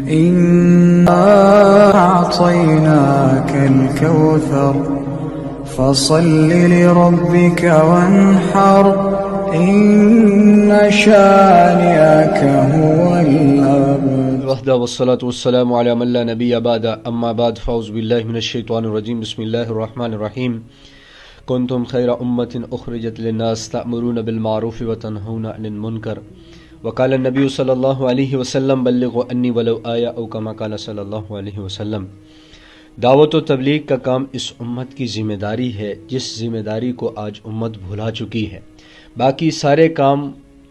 إنا أعطيناك الكوثر فصل لربك وانحر إن شانئك هو الأبتر. وحدہ والصلاة والسلام علی من لا نبی بعد اما بعد فاعوذ باللہ من الشیطان الرجیم بسم اللہ الرحمن الرحیم کنتم خیر امت اخرجت للناس تأمرون بالمعروف وتنہون عن المنکر وقال النبی صلی اللہ علیہ وسلم بلغوا انی ولو آیا او کما قال صلی اللہ علیہ وسلم۔ دعوت و تبلیغ کا کام اس امت کی ذمہ داری ہے جس ذمہ داری کو آج امت بھلا چکی ہے۔ باقی سارے کام،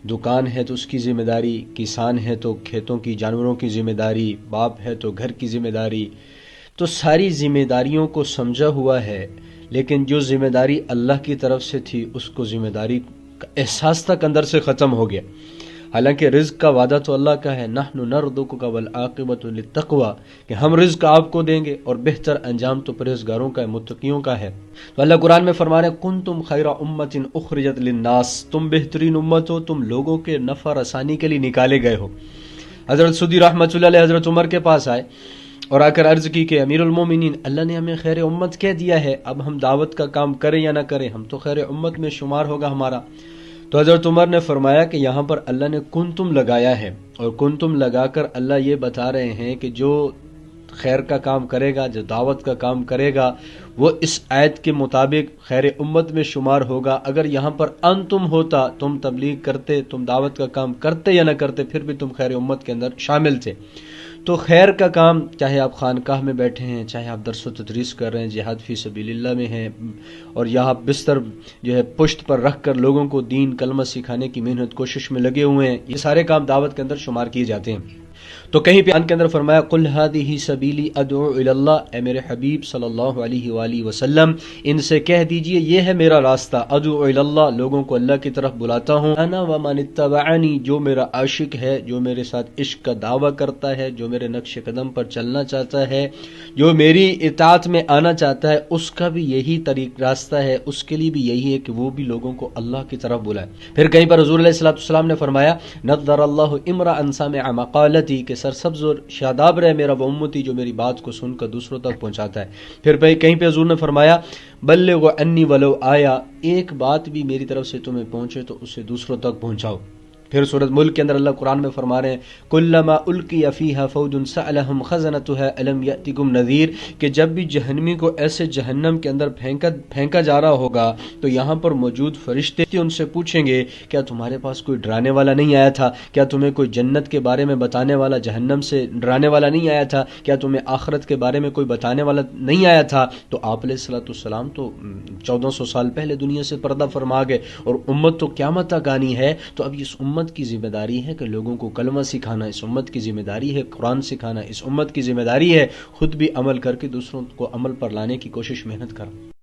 دکان ہے تو اس کی ذمہ داری، کسان ہے تو کھیتوں کی جانوروں کی ذمہ داری، باپ ہے تو گھر کی ذمہ داری، تو ساری ذمہ داریوں کو سمجھا ہوا ہے، لیکن جو ذمہ داری اللہ کی طرف سے تھی اس کو ذمہ داری کا احساس تک اندر سے ختم ہو گیا۔ حالانکہ رزق کا وعدہ تو اللہ کا ہے، نحن نرزقک والعاقبۃ للتقوی، کہ ہم رزق آپ کو دیں گے اور بہتر انجام تو پرہیزگاروں کا ہے، متقیوں کا ہے۔ تو اللہ قرآن میں فرما رہے ہیں کنتم خیر امت اخرجت للناس، تم بہترین امت ہو، تم لوگوں کے نفع رسانی کے لیے نکالے گئے ہو۔ حضرت سدی رحمۃ اللہ علیہ حضرت عمر کے پاس آئے اور آ کر عرض کی کہ امیر المومنین، اللہ نے ہمیں خیر امت کہہ دیا ہے، اب ہم دعوت کا کام کریں یا نہ کریں، ہم تو خیر امت میں شمار ہوگا ہمارا۔ تو حضرت عمر نے فرمایا کہ یہاں پر اللہ نے کنتم لگایا ہے، اور کنتم لگا کر اللہ یہ بتا رہے ہیں کہ جو خیر کا کام کرے گا، جو دعوت کا کام کرے گا، وہ اس آیت کے مطابق خیر امت میں شمار ہوگا۔ اگر یہاں پر انتم ہوتا، تم تبلیغ کرتے، تم دعوت کا کام کرتے یا نہ کرتے، پھر بھی تم خیر امت کے اندر شامل تھے۔ تو خیر کا کام، چاہے آپ خانقاہ میں بیٹھے ہیں، چاہے آپ درس و تدریس کر رہے ہیں، جہاد فی سبیل اللہ میں ہیں، اور یہاں بستر جو ہے پشت پر رکھ کر لوگوں کو دین کلمہ سکھانے کی محنت کوشش میں لگے ہوئے ہیں، یہ سارے کام دعوت کے اندر شمار کیے جاتے ہیں۔ تو کہیں پہ آن کے اندر فرمایا قل هذه سبیلی ادعو الی اللہ، اے میرے حبیب صلی اللہ علیہ وآلہ وسلم ان سے کہہ دیجئے یہ ہے میرا راستہ، ادعو الی اللہ، لوگوں کو اللہ کی طرف بلاتا ہوں، انا ومن اتبعنی، جو میرا عاشق ہے، جو میرے ساتھ عشق کا دعویٰ کرتا ہے، جو میرے نقش قدم پر چلنا چاہتا ہے، جو میری اطاعت میں آنا چاہتا ہے، اس کا بھی یہی طریق راستہ ہے، اس کے لیے بھی یہی ہے کہ وہ بھی لوگوں کو اللہ کی طرف بلائے۔ پھر کہیں پر حضور علیہ السلام نے فرمایا نظر اللہ امرا سمع مقالتی، کہ سرسبز اور شاداب رہے میرا وہ امتی جو میری بات کو سن کر دوسروں تک پہنچاتا ہے۔ پھر کہیں پہ حضور نے فرمایا بلغوا انی ولو آیا، ایک بات بھی میری طرف سے تمہیں پہنچے تو اسے دوسروں تک پہنچاؤ۔ پھر سورۃ ملک کے اندر اللہ قرآن میں فرما رہے ہیں کلما القی فیہا فوج سألہم خزنتہا الم یأتکم نذیر، کہ جب بھی جہنمی کو ایسے جہنم کے اندر پھینکا جا رہا ہوگا تو یہاں پر موجود فرشتے ان سے پوچھیں گے کیا تمہارے پاس کوئی ڈرانے والا نہیں آیا تھا، کیا تمہیں کوئی جنت کے بارے میں بتانے والا، جہنم سے ڈرانے والا نہیں آیا تھا، کیا تمہیں آخرت کے بارے میں کوئی بتانے والا نہیں آیا تھا۔ تو آپ علیہ السلام تو 1400 سال پہلے دنیا سے پردہ فرما گئے، اور امت تو قیامت تک آنی ہے۔ تو اب اس امت کی ذمہ داری ہے کہ لوگوں کو کلمہ سکھانا، اس امت کی ذمہ داری ہے قرآن سکھانا، اس امت کی ذمہ داری ہے خود بھی عمل کر کے دوسروں کو عمل پر لانے کی کوشش محنت کرنا۔